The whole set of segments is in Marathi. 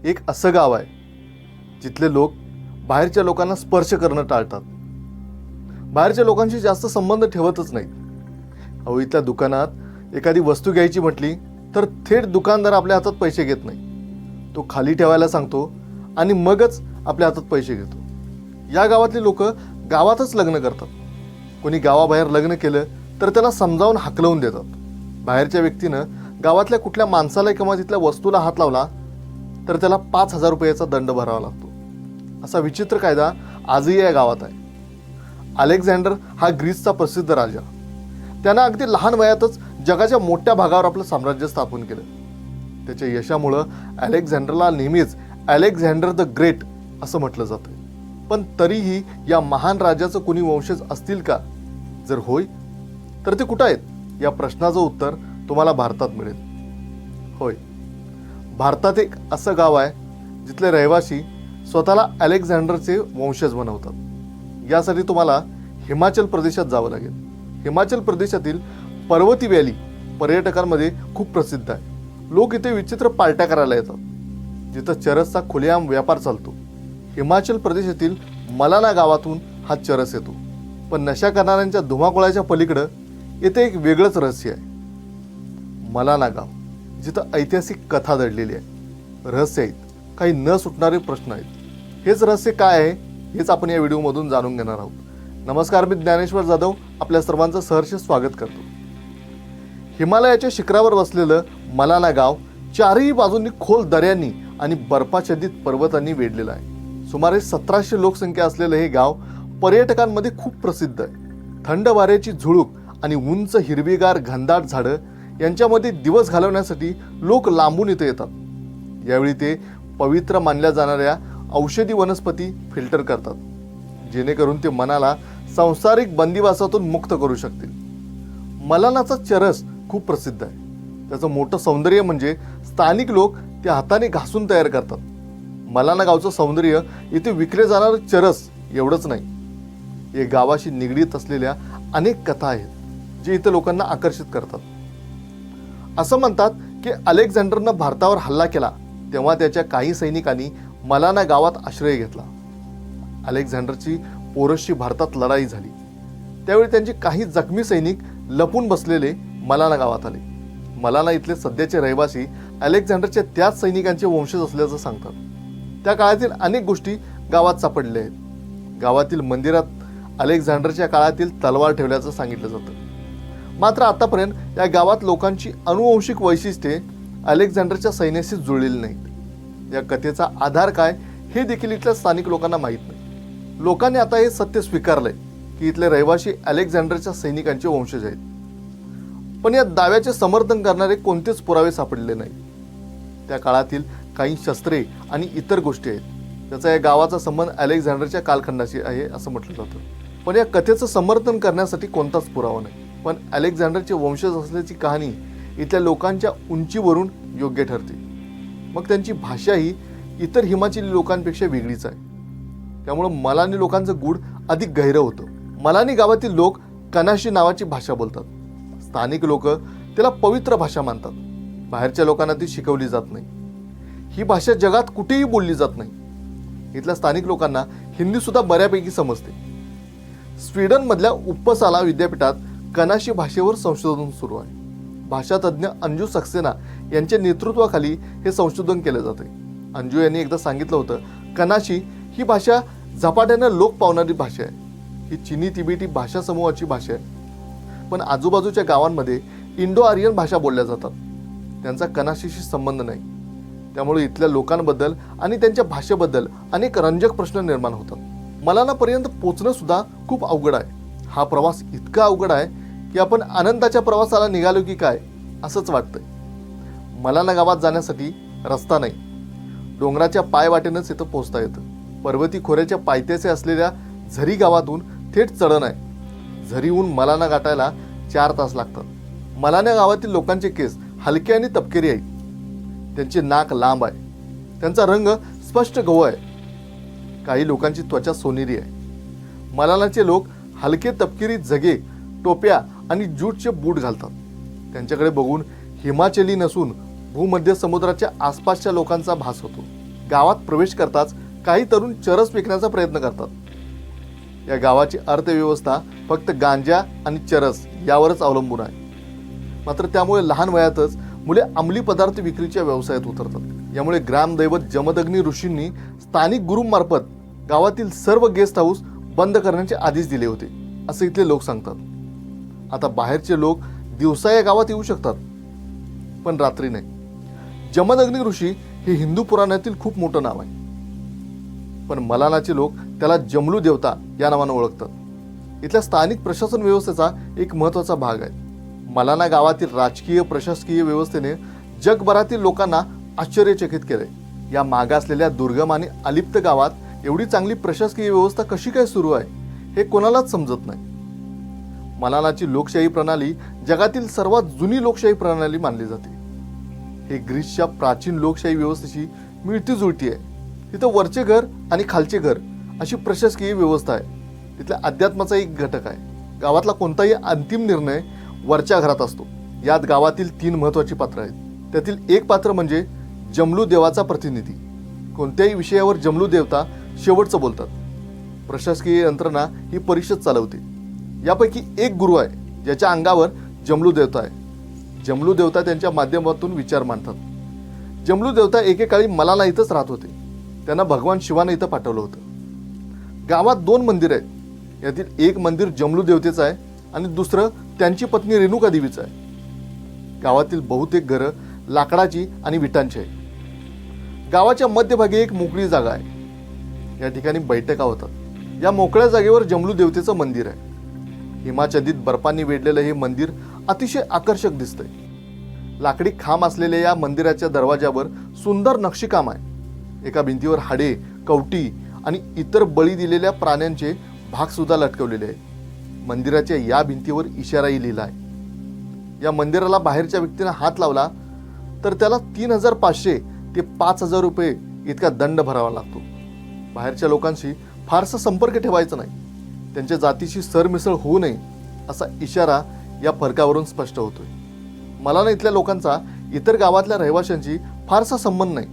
एक असं गाव आहे जिथले लोक बाहेरच्या लोकांना स्पर्श करणं टाळतात, बाहेरच्या लोकांशी जास्त संबंध ठेवतच नाहीत। अहो, इथल्या दुकानात एखादी वस्तू घ्यायची म्हटली तर थेट दुकानदार आपल्या हातात पैसे घेत नाही, तो खाली ठेवायला सांगतो आणि मगच आपल्या हातात पैसे घेतो। या गावातली लोक गावातच लग्न करतात, कोणी गावाबाहेर लग्न केलं तर त्याला समजावून हाकलवून देतात। बाहेरच्या व्यक्तीनं गावातल्या कुठल्या माणसाला किंवा तिथल्या वस्तूला हात लावला तर त्याला 5,000 रुपयाचा दंड भरावा लागतो। असा विचित्र कायदा आजही या गावात आहे। अलेक्झांडर हा ग्रीसचा प्रसिद्ध राजा, त्यानं अगदी लहान वयातच जगाच्या मोठ्या भागावर आपलं साम्राज्य स्थापन केलं। त्याच्या यशामुळं अलेक्झांडरला नेहमीच अलेक्झांडर द ग्रेट असं म्हटलं जातं। पण तरीही या महान राजाचं कुणी वंशज असतील का? जर होय तर ते कुठं आहेत? या प्रश्नाचं उत्तर तुम्हाला भारतात मिळेल। होय, भारतात एक असं गाव आहे जिथले रहिवासी स्वतःला अलेक्झांडरचे वंशज बनवतात। यासाठी तुम्हाला हिमाचल प्रदेशात जावं लागेल। हिमाचल प्रदेशातील पर्वती व्हॅली पर्यटकांमध्ये खूप प्रसिद्ध आहे। लोक इथे विचित्र पार्ट्या करायला येतात, जिथं चरसचा खुलेआम व्यापार चालतो। हिमाचल प्रदेशातील मलाना गावातून हा चरस येतो, पण नशा करणाऱ्यांच्या धुमाकुळाच्या पलीकडं येथे एक वेगळंच रहस्य आहे। मलाना गाव, जिथं ऐतिहासिक कथा दडलेली आहे, रहस्य आहेत, काही न सुटणारे प्रश्न आहेत। हेच रहस्य काय आहे हेच आपण या व्हिडिओमधून जाणून घेणार आहोत। नमस्कार, मी ज्ञानेश्वर जाधव आपल्या सर्वांचं सहर्ष स्वागत करतो। हिमालयाच्या शिखरावर वसलेलं मलाना गाव चारही बाजूंनी खोल दऱ्यांनी आणि बर्फाच्छादित पर्वतांनी वेढलेलं आहे। सुमारे 1700 लोकसंख्या असलेलं हे गाव पर्यटकांमध्ये खूप प्रसिद्ध आहे। थंड वाऱ्याची झुळूक आणि उंच हिरवीगार घनदाट झाडं यांच्यामध्ये दिवस घालवण्यासाठी लोक लांबून इथे येतात। यावेळी ते पवित्र मानल्या जाणाऱ्या औषधी वनस्पती फिल्टर करतात, जेणेकरून ते मनाला सांसारिक बंदिवासातून मुक्त करू शकतील। मलानाचा चरस खूप प्रसिद्ध आहे। त्याचं मोठं सौंदर्य म्हणजे स्थानिक लोक ते हाताने घासून तयार करतात। मलाना गावचं सौंदर्य इथे विकले जाणारं चरस एवढंच नाही, या गावाशी निगडीत असलेल्या अनेक कथा आहेत जे इथे लोकांना आकर्षित करतात। असं म्हणतात की अलेक्झांडरनं भारतावर हल्ला केला तेव्हा त्याच्या काही सैनिकांनी मलाना गावात आश्रय घेतला। अलेक्झांडरची पोरसची भारतात लढाई झाली, त्यावेळी त्यांचे काही जखमी सैनिक लपून बसलेले मलाना गावात आले। मलाना इथले सध्याचे रहिवासी अलेक्झांडरच्या त्याच सैनिकांचे वंशज असल्याचं सांगतात। त्या काळातील अनेक गोष्टी गावात सापडल्या आहेत। गावातील मंदिरात अलेक्झांडरच्या काळातील तलवार ठेवल्याचं सांगितलं जातं। मात्र आतापर्यंत या गावात लोकांची अनुवंशिक वैशिष्ट्ये अलेक्झांडरच्या सैन्याशी जुळलेली नाहीत। या कथेचा आधार काय हे देखील इथल्या स्थानिक लोकांना माहीत नाही। लोकांनी आता हे सत्य स्वीकारलंय की इथले रहिवासी अलेक्झांडरच्या सैनिकांचे वंशज आहेत, पण या दाव्याचे समर्थन करणारे कोणतेच पुरावे सापडले नाही। त्या काळातील काही शस्त्रे आणि इतर गोष्टी आहेत, त्याचा या गावाचा संबंध अलेक्झांडरच्या कालखंडाशी आहे असं म्हटलं जातं। पण या कथेचं समर्थन करण्यासाठी कोणताच पुरावा नाही। पण अलेक्झांडरचे वंशज असल्याची कहाणी इथल्या लोकांच्या उंचीवरून योग्य ठरते। मग त्यांची भाषाही इतर हिमाचली लोकांपेक्षा वेगळीच आहे, त्यामुळं मलानी लोकांचं गूढ अधिक गहिरं होतं। मलानी गावातील लोक कनाशी नावाची भाषा बोलतात। स्थानिक लोक त्याला पवित्र भाषा मानतात। बाहेरच्या लोकांना ती शिकवली जात नाही। ही भाषा जगात कुठेही बोलली जात नाही। इथल्या स्थानिक लोकांना हिंदी सुद्धा बऱ्यापैकी समजते। स्वीडनमधल्या उपसाला विद्यापीठात कनाशी भाषेवर संशोधन सुरू आहे। भाषातज्ञ अंजू सक्सेना यांच्या नेतृत्वाखाली हे संशोधन केलं जाते। अंजू यांनी एकदा सांगितलं होतं, कनाशी ही भाषा झपाट्यानं लोक पावणारी भाषा आहे। ही चिनी तिबेटी भाषा समूहाची भाषा आहे, पण आजूबाजूच्या गावांमध्ये इंडो आर्यन भाषा बोलल्या जातात। त्यांचा कनाशीशी संबंध नाही, त्यामुळे इथल्या लोकांबद्दल आणि त्यांच्या भाषेबद्दल अनेक रंजक प्रश्न निर्माण होतात। मलानापर्यंत पोचणं सुद्धा खूप अवघड आहे। हा प्रवास इतका अवघड आहे की आपण आनंदाच्या प्रवासाला निघालो की काय असंच वाटतंय। मलाना गावात जाण्यासाठी रस्ता नाही, डोंगराच्या पायवाटेनंच इथं पोहोचता येतं। पर्वती खोऱ्याच्या पायथ्याशी असलेल्या झरी गावातून थेट चढण आहे। झरीहून मलाना गाठायला 4 तास लागतात। मलाना गावातील लोकांचे केस हलके आणि तपकिरी आहेत, त्यांचे नाक लांब आहे, त्यांचा रंग स्पष्ट गहू आहे। काही लोकांची त्वचा सोनेरी आहे। मलानाचे लोक हलके तपकिरी झगे, टोप्या आणि ज्यूटचे बूट घालतात। त्यांच्याकडे बघून हिमाचली नसून भूमध्य समुद्राच्या आसपासच्या लोकांचा भास होतो। गावात प्रवेश करताच काही तरुण चरस विकण्याचा प्रयत्न करतात। या गावाची अर्थव्यवस्था फक्त गांजा आणि चरस यावरच अवलंबून आहे। मात्र त्यामुळे लहान वयातच मुले अंमली पदार्थ विक्रीच्या व्यवसायात उतरतात। यामुळे ग्रामदैवत जमदग्नी ऋषींनी स्थानिक गुरूंमार्फत गावातील सर्व गेस्ट हाऊस बंद करण्याचे आदेश दिले होते, असे इथले लोक सांगतात। आता बाहेरचे लोक दिवसा या गावात येऊ शकतात, पण रात्री नाही। जमदग्नी ऋषी हे हिंदू पुराणातील खूप मोठं नाव आहे, पण मलानाचे लोक त्याला जमलू देवता या नावाने ओळखतात। इथल्या स्थानिक प्रशासन व्यवस्थेचा एक महत्त्वाचा भाग आहे। मलाना गावातील राजकीय प्रशासकीय व्यवस्थेने जगभरातील लोकांना आश्चर्यचकित केलंय। या मागासलेल्या दुर्गम आणि अलिप्त गावात एवढी चांगली प्रशासकीय व्यवस्था कशी काय सुरू आहे हे कोणालाच समजत नाही। मलानाची लोकशाही प्रणाली जगातील सर्वात जुनी लोकशाही प्रणाली मानली जाते। हे ग्रीसच्या प्राचीन लोकशाही व्यवस्थेशी मिळती जुळती आहे। तिथं वरचे घर आणि खालचे घर अशी प्रशासकीय व्यवस्था आहे। तिथल्या अध्यात्माचा एक घटक आहे। गावातला कोणताही अंतिम निर्णय वरच्या घरात असतो। यात गावातील 3 महत्त्वाची पात्र आहेत। त्यातील एक पात्र म्हणजे जमलू देवाचा प्रतिनिधी। कोणत्याही विषयावर जमलू देवता शेवटचं बोलतात। प्रशासकीय यंत्रणा ही परिषद चालवते। यापैकी एक गुरु आहे ज्याच्या अंगावर जमलू देवता आहे। जमलू देवता त्यांच्या माध्यमातून विचार मांडतात। जमलू देवता एकेकाळी मलाना इथंच राहत होते। त्यांना भगवान शिवाने इथं पाठवलं होतं। गावात 2 मंदिर आहेत। यातील एक मंदिर जमलू देवतेचं आहे आणि दुसरं त्यांची पत्नी रेणुका देवीचं आहे। गावातील बहुतेक घरं लाकडाची आणि विटांची आहेत। गावाच्या मध्यभागी एक मोकळी जागा आहे। या ठिकाणी बैठका होतात। या मोकळ्या जागेवर जमलू देवतेचं मंदिर आहे। हिमाच्छादित बर्फांनी वेढलेलं हे मंदिर अतिशय आकर्षक दिसतंय। लाकडी खांब असलेल्या या मंदिराच्या दरवाजावर सुंदर नक्षीकाम आहे। एका भिंतीवर हाडे, कवटी आणि इतर बळी दिलेल्या प्राण्यांचे भाग सुद्धा लटकवलेले आहेत। मंदिराच्या या भिंतीवर इशाराही लिहिला आहे। या मंदिराला बाहेरच्या व्यक्तीने हात लावला तर त्याला 3500 ते 5000 रुपये इतका दंड भरावा लागतो। बाहेरच्या लोकांशी फारसा संपर्क ठेवायचा नाही। त्यांच्या जातीशी सरमिसळ होऊ नये असा इशारा या फरकावरून स्पष्ट होतोय। मलाना इथल्या लोकांचा इतर गावातल्या रहिवाशांशी फारसा संबंध नाही।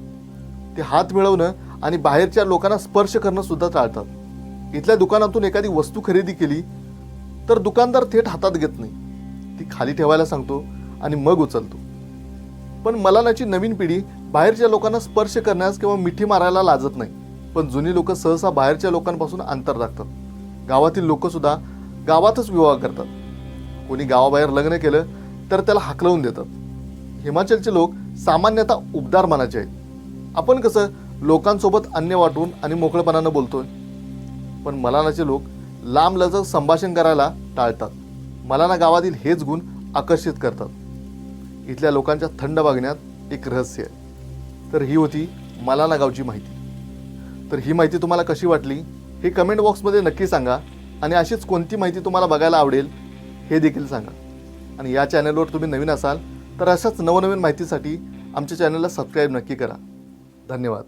ते हात मिळवणं आणि बाहेरच्या लोकांना स्पर्श करणं सुद्धा टाळतात। इथल्या दुकानातून एखादी वस्तू खरेदी केली तर दुकानदार थेट हातात घेत नाही, ती खाली ठेवायला सांगतो आणि मग उचलतो। पण मलानाची नवीन पिढी बाहेरच्या लोकांना स्पर्श करण्यास किंवा मिठी मारायला लाजत नाही, पण जुनी लोक सहसा बाहेरच्या लोकांपासून अंतर राखतात। गावातील लोक सुद्धा गावातच विवाह करतात। कोणी गावाबाहेर लग्न केलं तर त्याला हाकलवून देतात। हिमाचलचे लोक सामान्यतः उबदार मनाचे आहेत। आपण कसं लोकांसोबत अन्न वाटून आणि मोकळेपणानं बोलतोय, पण मलानाचे लोक लांबलचक संभाषण करायला टाळतात। मलाना गावातील हेच गुण आकर्षित करतात। इथल्या लोकांच्या थंड वागण्यात एक रहस्य आहे। तर ही होती मलाना गावची माहिती। तर ही माहिती तुम्हाला कशी वाटली हे कमेंट बॉक्समध्ये नक्की सांगा आणि अशीच कोणती माहिती तुम्हाला बघायला आवडेल हे देखील सांगा। आणि या चॅनलवर तुम्ही नवीन असाल तर अशाच नवनवीन माहितीसाठी आमच्या चॅनलला सबस्क्राईब नक्की करा। धन्यवाद।